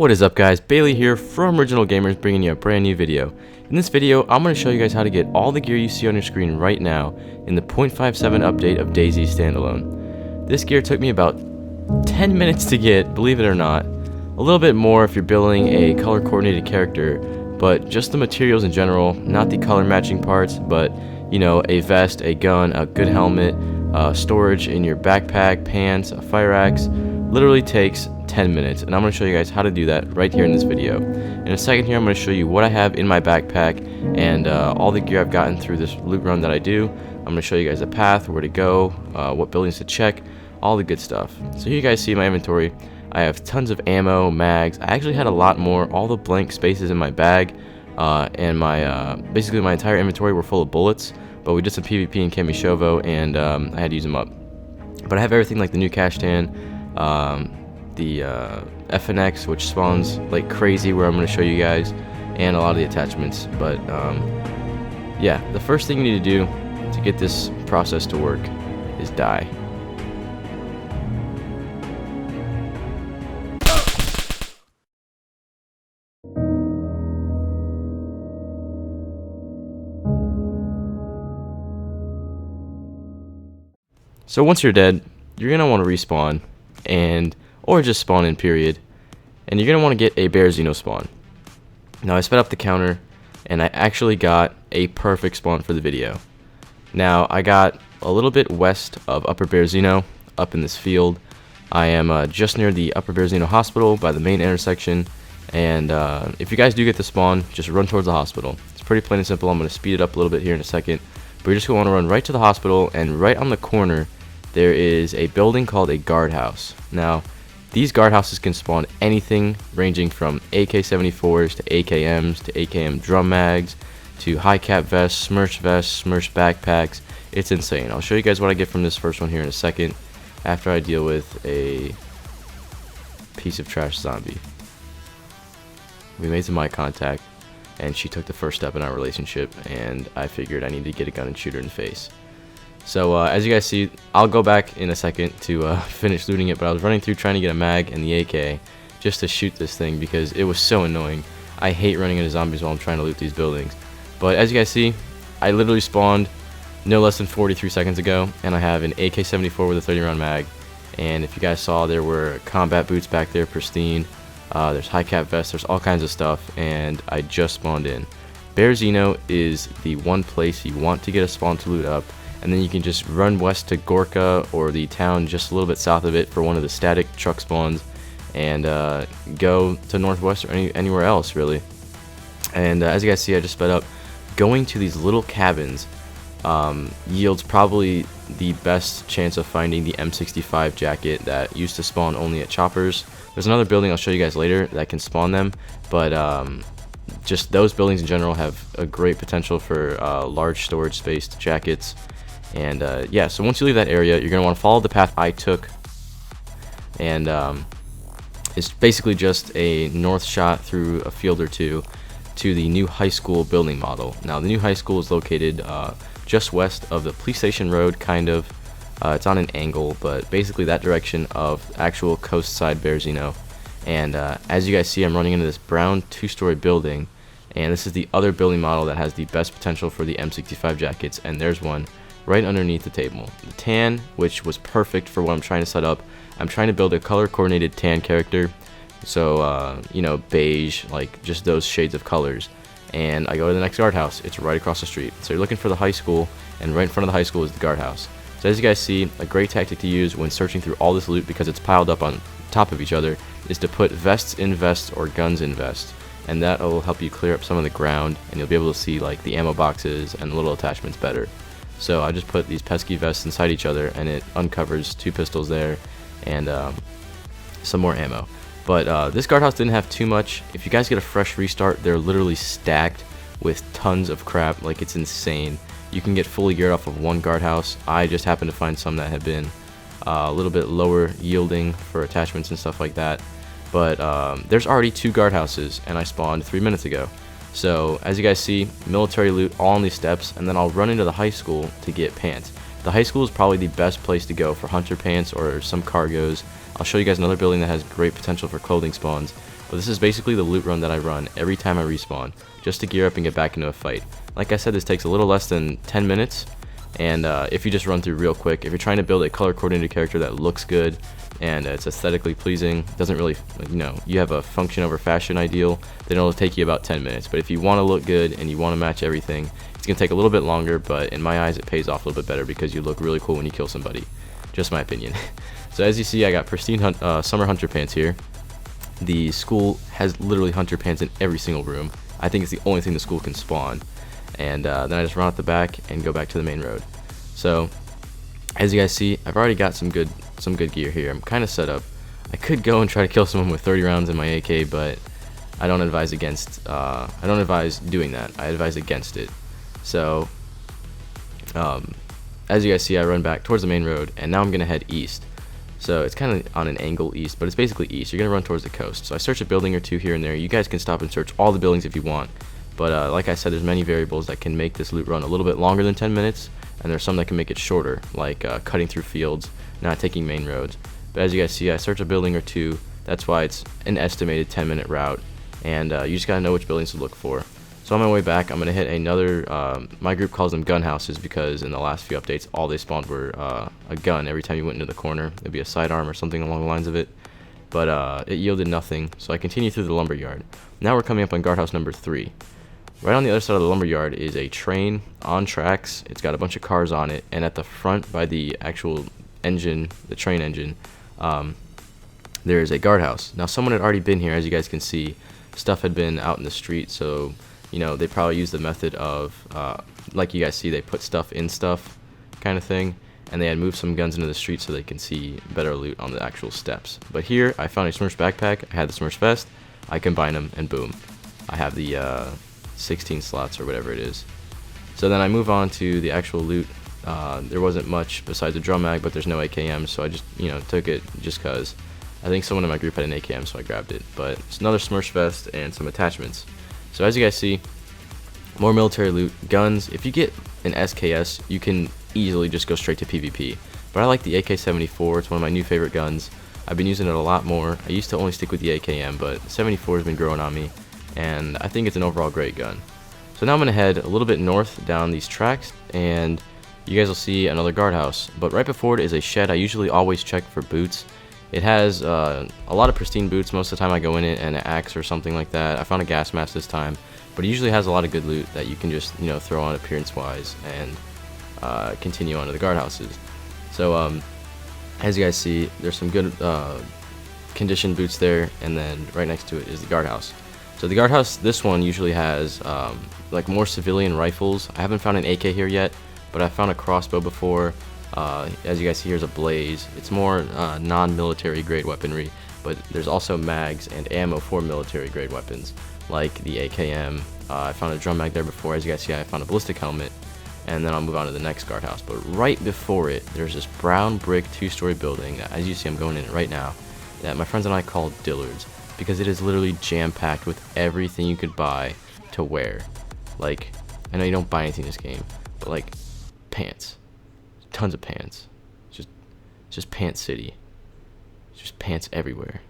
What is up, guys? Bailey here from Original Gamers, bringing you a brand new video. In this video, I'm going to show you guys how to get all the gear you see on your screen right now in the 0.57 update of Dayz standalone. This gear took me about 10 minutes to get, believe it or not. A little bit more if you're building a color coordinated character, but just the materials in general, not the color matching parts, but you know, a vest, a gun, a good helmet, storage in your backpack, pants, a fire axe, literally takes 10 minutes, and I'm going to show you guys how to do that right here in this video. In a second here, I'm going to show you what I have in my backpack and all the gear I've gotten through this loot run that I do. I'm going to show you guys the path, where to go, what buildings to check, all the good stuff. So here you guys see my inventory. I have tons of ammo, mags. I actually had a lot more. All the blank spaces in my bag and my basically my entire inventory were full of bullets, but we did some PvP in Kamishovo and I had to use them up. But I have everything like the new Kashtan, the FNX, which spawns like crazy, where I'm going to show you guys, and a lot of the attachments. But yeah, the first thing you need to do to get this process to work is die. So once you're dead, you're going to want to respawn, or just spawn in, period. And you're going to want to get a Berezino spawn. Now I sped up the counter, and I actually got a perfect spawn for the video. Now I got a little bit west of Upper Berezino, up in this field. I am just near the Upper Berezino Hospital by the main intersection. And if you guys do get the spawn, just run towards the hospital. It's pretty plain and simple. I'm going to speed it up a little bit here in a second. But you're just going to want to run right to the hospital, and right on the corner there is a building called a guardhouse. Now, these guardhouses can spawn anything ranging from AK-74s to AKMs to AKM drum mags to high cap vests, Smurf backpacks. It's insane. I'll show you guys what I get from this first one here in a second after I deal with a piece of trash zombie. We made some eye contact, and she took the first step in our relationship, and I figured I needed to get a gun and shoot her in the face. So as you guys see, I'll go back in a second to finish looting it, but I was running through trying to get a mag and the AK just to shoot this thing because it was so annoying. I hate running into zombies while I'm trying to loot these buildings. But as you guys see, I literally spawned no less than 43 seconds ago, and I have an AK-74 with a 30 round mag. And if you guys saw, there were combat boots back there, pristine. There's high cap vests, there's all kinds of stuff, and I just spawned in. Berezino is the one place you want to get a spawn to loot up, and then you can just run west to Gorka or the town just a little bit south of it for one of the static truck spawns, and go to northwest or anywhere else really. And as you guys see, I just sped up. Going to these little cabins yields probably the best chance of finding the M65 jacket that used to spawn only at choppers. There's another building I'll show you guys later that can spawn them, but just those buildings in general have a great potential for large storage space jackets. And yeah, so once you leave that area, you're going to want to follow the path I took, and it's basically just a north shot through a field or two to the new high school building model. Now the new high school is located just west of the police station road, kind of. It's on an angle, but basically that direction of actual coast side Berezino. And as you guys see, I'm running into this brown 2-story building, and this is the other building model that has the best potential for the M65 jackets, and there's one right underneath the table. The tan, which was perfect for what I'm trying to set up. I'm trying to build a color coordinated tan character, so you know, beige, like just those shades of colors. And I go to the next guardhouse. It's right across the street. So you're looking for the high school, and right in front of the high school is the guardhouse. So as you guys see, a great tactic to use when searching through all this loot, because it's piled up on top of each other, is to put vests in vests or guns in vests, and that will help you clear up some of the ground, and you'll be able to see like the ammo boxes and the little attachments better. So I just put these pesky vests inside each other, and it uncovers 2 pistols there and some more ammo. But this guardhouse didn't have too much. If you guys get a fresh restart, they're literally stacked with tons of crap. Like, it's insane. You can get fully geared off of one guardhouse. I just happened to find some that had been a little bit lower yielding for attachments and stuff like that. But there's already 2 guardhouses, and I spawned 3 minutes ago. So as you guys see, military loot all on these steps, and then I'll run into the high school to get pants. The high school is probably the best place to go for hunter pants or some cargos. I'll show you guys another building that has great potential for clothing spawns. but this is basically the loot run that I run every time I respawn, just to gear up and get back into a fight. Like I said, this takes a little less than 10 minutes, and if you just run through real quick, if you're trying to build a color coordinated character that looks good and it's aesthetically pleasing, doesn't really, you have a function over fashion ideal, then it'll take you about 10 minutes. But if you want to look good and you want to match everything, it's going to take a little bit longer, but in my eyes it pays off a little bit better because you look really cool when you kill somebody. Just my opinion. So as you see, I got pristine summer hunter pants here. The school has literally hunter pants in every single room. I think it's the only thing the school can spawn. And then I just run out the back and go back to the main road. So as you guys see, I've already got some good gear here. I'm kind of set up. I could go and try to kill someone with 30 rounds in my AK, but I don't advise doing that. I advise against it. So as you guys see, I run back towards the main road, and now I'm gonna head east. So it's kind of on an angle east, but it's basically east. You're gonna run towards the coast. So I search a building or two here and there. You guys can stop and search all the buildings if you want, but like I said, there's many variables that can make this loot run a little bit longer than 10 minutes, and there's some that can make it shorter, like cutting through fields, not taking main roads. But as you guys see, I search a building or two. That's why it's an estimated 10-minute route, and you just gotta know which buildings to look for. So on my way back, I'm gonna hit another. My group calls them gun houses because in the last few updates, all they spawned were a gun. Every time you went into the corner, it'd be a sidearm or something along the lines of it. But it yielded nothing, so I continue through the lumber yard. Now we're coming up on guardhouse number 3. Right on the other side of the lumber yard is a train on tracks. It's got a bunch of cars on it, and at the front by the actual engine, the train engine, there is a guardhouse. Now someone had already been here, as you guys can see. Stuff had been out in the street, so they probably used the method of, like you guys see, they put stuff in stuff kind of thing, and they had moved some guns into the street so they can see better loot on the actual steps. But here, I found a Smurf backpack, I had the Smurf vest, I combine them, and boom, I have the 16 slots or whatever it is. So then I move on to the actual loot. There wasn't much besides a drum mag, but there's no AKM, so I just, took it just because I think someone in my group had an AKM, so I grabbed it. But it's another Smurf vest and some attachments. So as you guys see, more military loot, guns. If you get an SKS, you can easily just go straight to PvP. But I like the AK-74. It's one of my new favorite guns. I've been using it a lot more. I used to only stick with the AKM, but 74 has been growing on me, and I think it's an overall great gun. So now I'm going to head a little bit north down these tracks, and you guys will see another guardhouse. But right before it is a shed. I usually always check for boots. It has a lot of pristine boots. Most of the time I go in it and an axe or something like that. I found a gas mask this time, but it usually has a lot of good loot that you can just throw on appearance wise and continue on to the guardhouses. So as you guys see, there's some good conditioned boots there, and then right next to it is the guardhouse. So the guardhouse, this one usually has like more civilian rifles. I haven't found an AK here yet, but I found a crossbow before. As you guys see, here's a blaze. It's more non-military grade weaponry, but there's also mags and ammo for military grade weapons, like the AKM. I found a drum mag there before. As you guys see, I found a ballistic helmet, and then I'll move on to the next guardhouse. But right before it, there's this brown brick 2-story building that, as you see, I'm going in it right now, that my friends and I call Dillard's, because it is literally jam-packed with everything you could buy to wear. Like, I know you don't buy anything in this game, but like pants. Tons of pants. It's just pants city. It's just pants everywhere.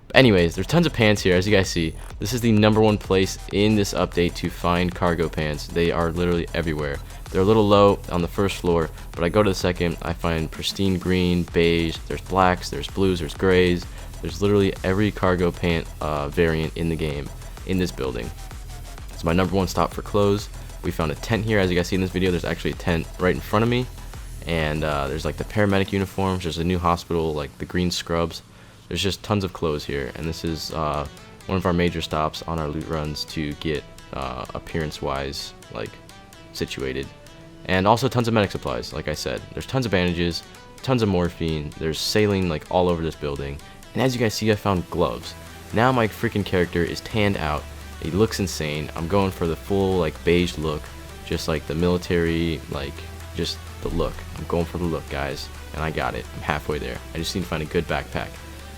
But anyways, there's tons of pants here. As you guys see, this is the #1 place in this update to find cargo pants. They are literally everywhere. They're a little low on the first floor, but I go to the second, I find pristine green, beige, there's blacks, there's blues, there's grays. There's literally every cargo pant variant in the game in this building. It's my #1 stop for clothes. We found a tent here. As you guys see in this video, there's actually a tent right in front of me, and there's like the paramedic uniforms, there's a new hospital, like the green scrubs. There's just tons of clothes here, and this is one of our major stops on our loot runs to get appearance wise like situated. And also tons of medic supplies. Like I said, there's tons of bandages, tons of morphine, there's saline like all over this building. And as you guys see, I found gloves. Now my freaking character is tanned out. He looks insane. I'm going for the full like beige look, just like the military, like just the look. I'm going for the look, guys, and I got it. I'm halfway there. I just need to find a good backpack,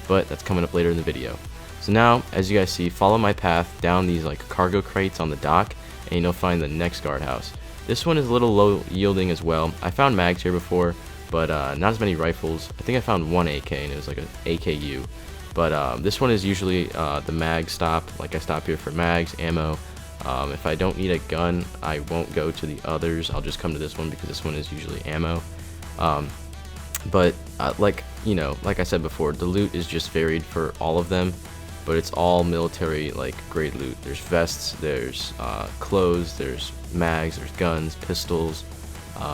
but that's coming up later in the video. So now, as you guys see, follow my path down these like cargo crates on the dock, and you'll find the next guardhouse. This one is a little low yielding as well. I found mags here before, but not as many rifles. I think I found one AK, and it was like an AKU. But this one is usually the mag stop. Like I stop here for mags, ammo. If I don't need a gun, I won't go to the others. I'll just come to this one because this one is usually ammo. But like I said before, the loot is just varied for all of them, but it's all military like grade loot. There's vests, there's clothes, there's mags, there's guns, pistols.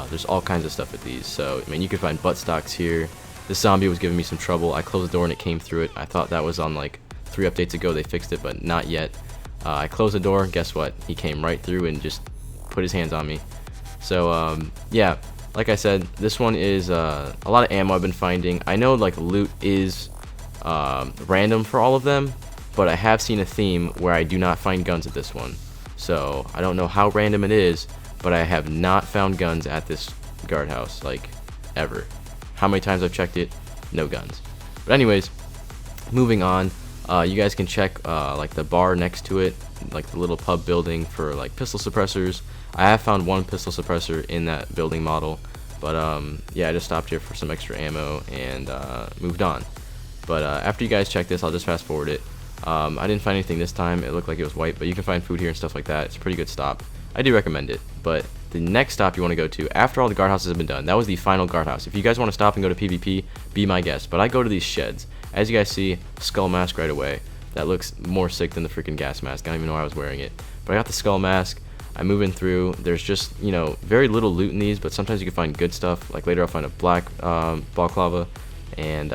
There's all kinds of stuff with these. So I mean, you can find butt stocks here. This zombie was giving me some trouble. I closed the door and it came through it. I thought that was on like 3 updates ago they fixed it, but not yet. I closed the door. Guess what? He came right through and just put his hands on me. So yeah. Like I said, this one is a lot of ammo I've been finding. I know like loot is random for all of them, but I have seen a theme where I do not find guns at this one. So I don't know how random it is, but I have not found guns at this guardhouse, like ever. How many times I've checked it, no guns. But anyways, moving on. You guys can check like the bar next to it, like the little pub building for like pistol suppressors. I have found 1 pistol suppressor in that building model, but yeah, I just stopped here for some extra ammo and moved on. But after you guys check this, I'll just fast forward it. I didn't find anything this time. It looked like it was white, but you can find food here and stuff like that. It's a pretty good stop. I do recommend it. But the next stop you want to go to after all the guardhouses have been done, that was the final guardhouse. If you guys want to stop and go to PvP, be my guest. But I go to these sheds. As you guys see, skull mask right away. That looks more sick than the freaking gas mask. I don't even know why I was wearing it. But I got the skull mask. I move in through. There's just, very little loot in these, but sometimes you can find good stuff. Like later I'll find a black balaclava, and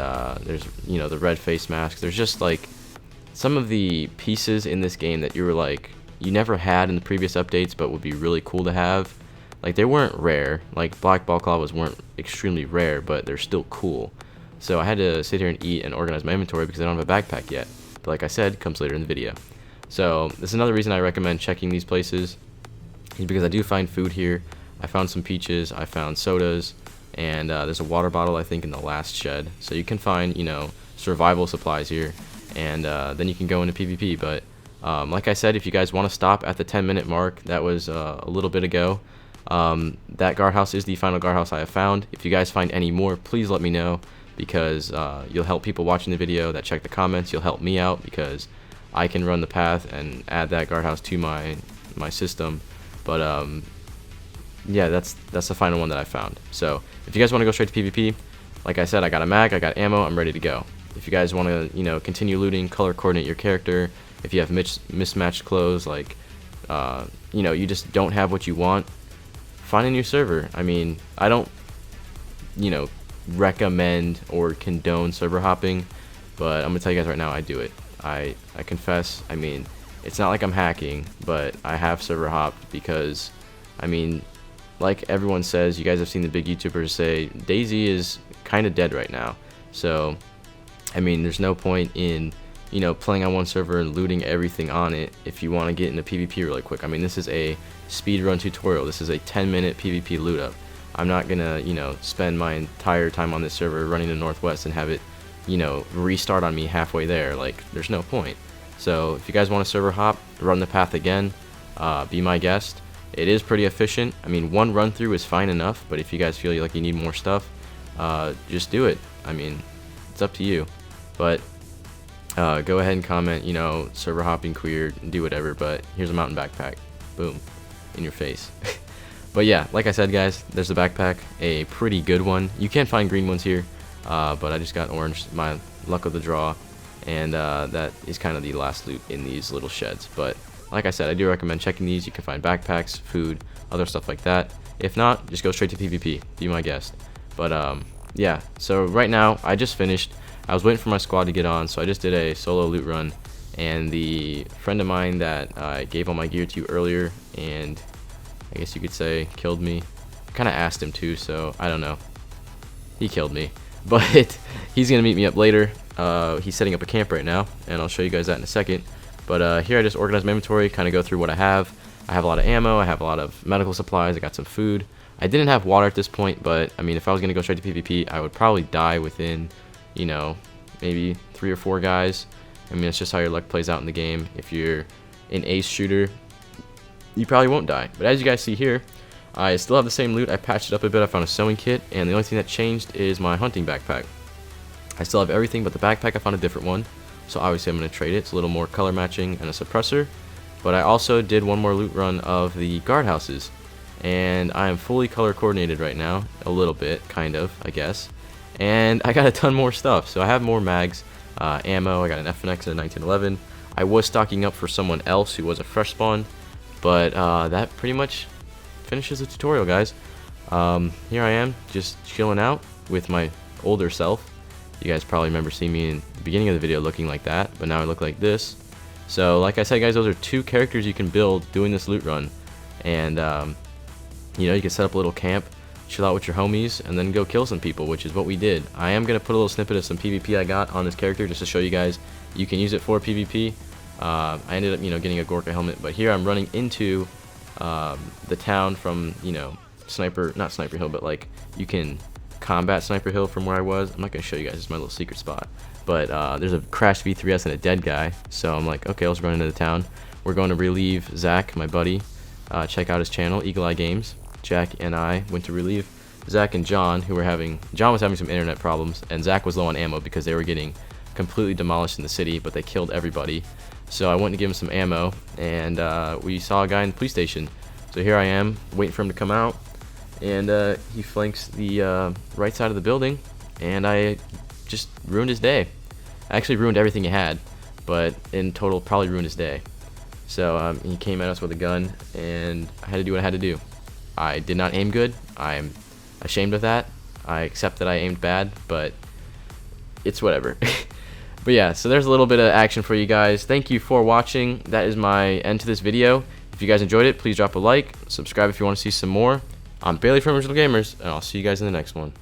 there's, the red face mask. There's just like some of the pieces in this game that you were like, you never had in the previous updates, but would be really cool to have. Like they weren't rare. Like black balaclavas weren't extremely rare, but they're still cool. So I had to sit here and eat and organize my inventory because I don't have a backpack yet. But like I said, comes later in the video. So this is another reason I recommend checking these places, is because I do find food here. I found some peaches, I found sodas, and there's a water bottle I think in the last shed. So you can find, survival supplies here, and then you can go into PvP. But like I said, if you guys want to stop at the 10-minute mark, that was a little bit ago. That guardhouse is the final guardhouse I have found. If you guys find any more, please let me know, because you'll help people watching the video that check the comments. You'll help me out because I can run the path and add that guardhouse to my system. But yeah, that's the final one that I found. So if you guys want to go straight to PvP, like I said, I got a mag, I got ammo, I'm ready to go. If you guys want to continue looting, color coordinate your character, if you have mismatched clothes, like you just don't have what you want, find a new server. I mean, I don't recommend or condone server hopping, but I'm gonna tell you guys right now, I do it. I confess. I mean, it's not like I'm hacking, but I have server hopped because, I mean, like everyone says, you guys have seen the big YouTubers say, Dayz is kind of dead right now. So, I mean, there's no point in, playing on one server and looting everything on it if you want to get into PvP really quick. I mean, this is a speedrun tutorial. This is a 10-minute PvP loot up. I'm not gonna, spend my entire time on this server running to Northwest and have it, restart on me halfway there. Like, there's no point. So if you guys want to server hop, run the path again, be my guest. It is pretty efficient. I mean, one run through is fine enough, but if you guys feel like you need more stuff, just do it. I mean, it's up to you. But go ahead and comment, server hopping queer, do whatever, but here's a mountain backpack. Boom. In your face. But yeah, like I said, guys, there's the backpack, a pretty good one. You can't find green ones here, but I just got orange, my luck of the draw, and that is kind of the last loot in these little sheds. But like I said, I do recommend checking these. You can find backpacks, food, other stuff like that. If not, just go straight to PvP, be my guest. But yeah, so right now, I just finished. I was waiting for my squad to get on, so I just did a solo loot run, and the friend of mine that I gave all my gear to earlier, and I guess you could say killed me. I kind of asked him to, so I don't know. He killed me, but he's gonna meet me up later. He's setting up a camp right now, and I'll show you guys that in a second. But here I just organized my inventory, kind of go through what I have. I have a lot of ammo, I have a lot of medical supplies, I got some food. I didn't have water at this point, but I mean, if I was gonna go straight to PvP, I would probably die within, maybe 3 or 4 guys. I mean, it's just how your luck plays out in the game. If you're an ace shooter, you probably won't die. But as you guys see here, I still have the same loot. I patched it up a bit. I found a sewing kit, and the only thing that changed is my hunting backpack. I still have everything but the backpack. I found a different one, so obviously I'm going to trade it. It's a little more color matching and a suppressor. But I also did one more loot run of the guardhouses, and I am fully color coordinated right now, a little bit, kind of, I guess. And I got a ton more stuff, so I have more mags, ammo. I got an FNX and a 1911. I was stocking up for someone else who was a fresh spawn, but that pretty much finishes the tutorial, guys. Here I am, just chilling out with my older self. You guys probably remember seeing me in the beginning of the video looking like that, but now I look like this. So like I said, guys, those are 2 characters you can build doing this loot run. And you know, you can set up a little camp, chill out with your homies, and then go kill some people, which is what we did. I am going to put a little snippet of some PvP I got on this character just to show you guys you can use it for PvP. I ended up, you know, getting a Gorka helmet, but here I'm running into the town from, you know, not Sniper Hill, but like you can combat Sniper Hill from where I was. I'm not going to show you guys, it's my little secret spot. But there's a crashed V3S and a dead guy, so I'm like, okay, let's run into the town. We're going to relieve Zach, my buddy. Check out his channel, Eagle Eye Games. Jack and I went to relieve Zach and John, John was having some internet problems, and Zach was low on ammo because they were getting completely demolished in the city, but they killed everybody. So I went to give him some ammo, and we saw a guy in the police station. So here I am, waiting for him to come out, and he flanks the right side of the building, and I just ruined his day. I actually ruined everything he had, but in total probably ruined his day. So he came at us with a gun, and I had to do what I had to do. I did not aim good. I'm ashamed of that. I accept that I aimed bad, but it's whatever. But yeah, so there's a little bit of action for you guys. Thank you for watching. That is my end to this video. If you guys enjoyed it, please drop a like, subscribe if you want to see some more. I'm Bailey from Original Gamers, and I'll see you guys in the next one.